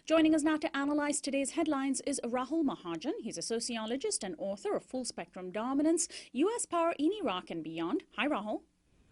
Joining us now to analyze today's headlines is Rahul Mahajan. He's a sociologist and author of Full Spectrum Dominance, U.S. Power in Iraq and Beyond. Hi, Rahul.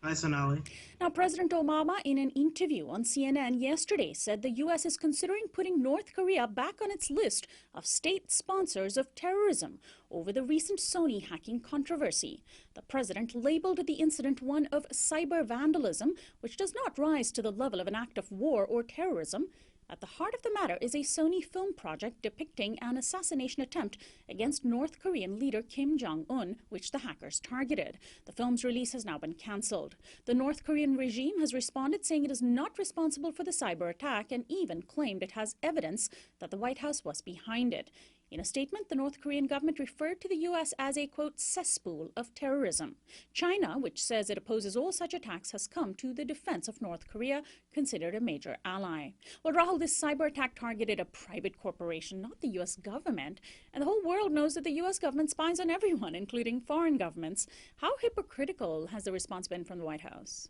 Hi, Sonali. Now, President Obama, in an interview on CNN yesterday, said the U.S. is considering putting North Korea back on its list of state sponsors of terrorism over the recent Sony hacking controversy. The president labeled the incident one of cyber vandalism, which does not rise to the level of an act of war or terrorism. At the heart of the matter is a Sony film project depicting an assassination attempt against North Korean leader Kim Jong-un, which the hackers targeted. The film's release has now been cancelled. The North Korean regime has responded, saying it is not responsible for the cyber attack and even claimed it has evidence that the White House was behind it. In a statement, the North Korean government referred to the U.S. as a, quote, cesspool of terrorism. China, which says it opposes all such attacks, has come to the defense of North Korea, considered a major ally. Well, Rahul, this cyber attack targeted a private corporation, not the U.S. government. And the whole world knows that the U.S. government spies on everyone, including foreign governments. How hypocritical has the response been from the White House?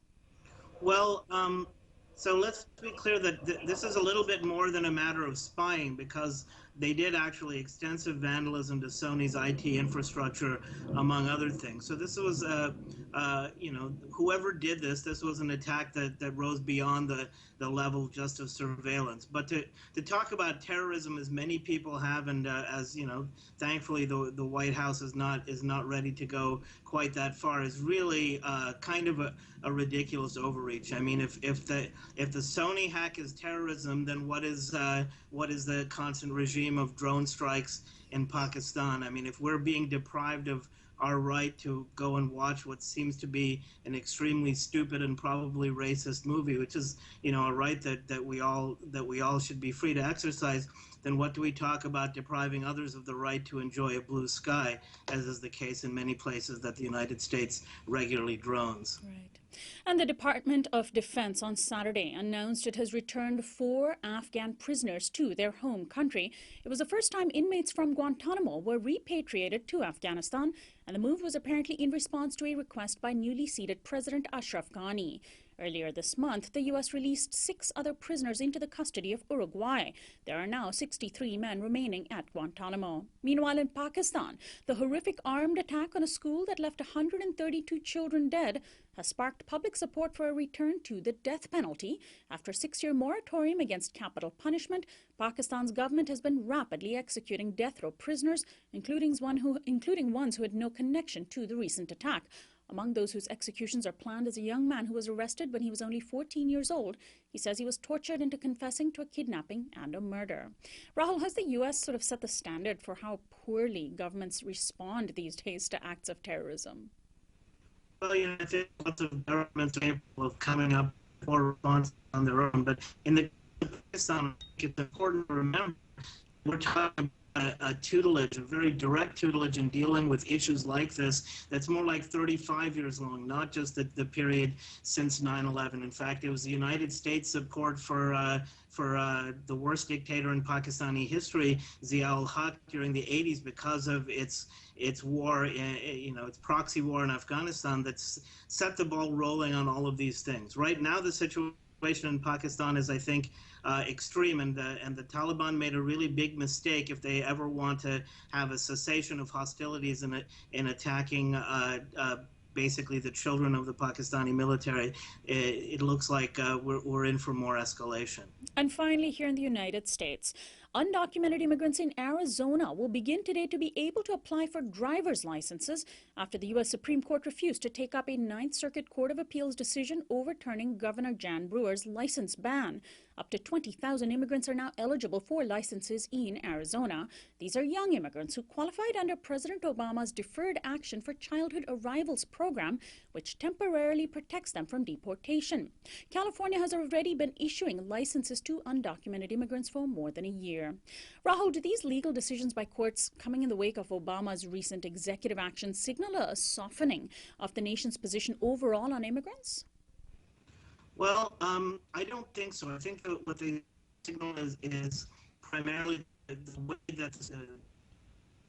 Well, so let's be clear that this is a little bit more than a matter of spying, because they did actually extensive vandalism to Sony's IT infrastructure, among other things. So this was, whoever did this was an attack that rose beyond the level just of surveillance. But to talk about terrorism, as many people have, and as you know, thankfully the White House is not ready to go quite that far, is really kind of a ridiculous overreach. I mean, if the Sony hack is terrorism, then what is the constant regime of drone strikes in Pakistan? I mean, if we're being deprived of our right to go and watch what seems to be an extremely stupid and probably racist movie, which is, you know, a right that we all should be free to exercise, then what do we talk about depriving others of the right to enjoy a blue sky, as is the case in many places that the United States regularly drones? Right. And the Department of Defense on Saturday announced it has returned 4 Afghan prisoners to their home country. It was the first time inmates from Guantanamo were repatriated to Afghanistan, and the move was apparently in response to a request by newly seated President Ashraf Ghani. Earlier this month, the U.S. released 6 other prisoners into the custody of Uruguay. There are now 63 men remaining at Guantanamo. Meanwhile, in Pakistan, the horrific armed attack on a school that left 132 children dead has sparked public support for a return to the death penalty. After a 6-year moratorium against capital punishment, Pakistan's government has been rapidly executing death row prisoners, including ones who had no connection to the recent attack. Among those whose executions are planned is a young man who was arrested when he was only 14 years old. He says he was tortured into confessing to a kidnapping and a murder. Rahul, has the U.S. sort of set the standard for how poorly governments respond these days to acts of terrorism? Well, you know, I think lots of governments are capable of coming up with a response on their own, but in the case of Pakistan, it's important to remember we're talking a tutelage, a very direct tutelage in dealing with issues like this that's more like 35 years long, not just the period since 9/11. In fact, it was the United States support for the worst dictator in Pakistani history, Zia-ul-Haq, during the 80s, because of its war, its proxy war in Afghanistan, that's set the ball rolling on all of these things. Right now, the situation in Pakistan is, I think, extreme, and the Taliban made a really big mistake if they ever want to have a cessation of hostilities in attacking basically the children of the Pakistani military. It looks like we're in for more escalation. And finally, here in the United States, undocumented immigrants in Arizona will begin today to be able to apply for driver's licenses after the U.S. Supreme Court refused to take up a Ninth Circuit Court of Appeals decision overturning Governor Jan Brewer's license ban. Up to 20,000 immigrants are now eligible for licenses in Arizona. These are young immigrants who qualified under President Obama's Deferred Action for Childhood Arrivals program, which temporarily protects them from deportation. California has already been issuing licenses to undocumented immigrants for more than a year. Rahul, do these legal decisions by courts coming in the wake of Obama's recent executive action signal a softening of the nation's position overall on immigrants? Well, I don't think so. I think that what they signal is primarily the way that the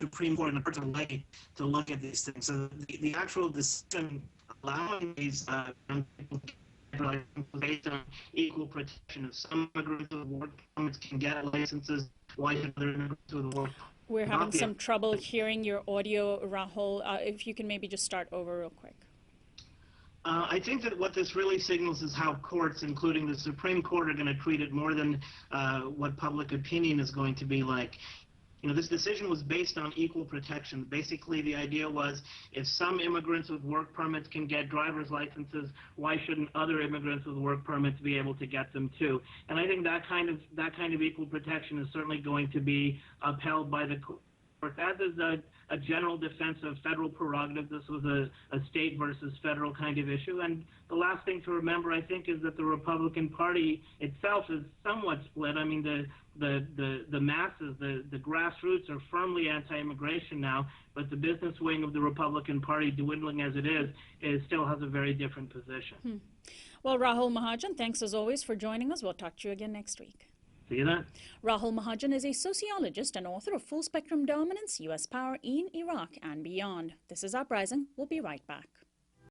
Supreme Court and the courts are likely to look at these things. So the actual decision allowing these young people to based on equal protection. If some immigrants with work permits can get licenses, why should other immigrants with work We're having not be? some trouble hearing your audio, Rahul. If you can maybe just start over real quick. I think that what this really signals is how courts, including the Supreme Court, are going to treat it more than what public opinion is going to be like. You know, this decision was based on equal protection. Basically, the idea was if some immigrants with work permits can get driver's licenses, why shouldn't other immigrants with work permits be able to get them too? And I think that kind of equal protection is certainly going to be upheld by the court. As is a general defense of federal prerogative. This was a state versus federal kind of issue. And the last thing to remember, I think, is that the Republican Party itself is somewhat split. I mean, the masses, the grassroots are firmly anti-immigration now, but the business wing of the Republican Party, dwindling as it is still has a very different position. Well, Rahul Mahajan, thanks as always for joining us. We'll talk to you again next week. See you then. Rahul Mahajan is a sociologist and author of Full Spectrum Dominance, U.S. Power in Iraq and Beyond. This is Uprising. We'll be right back.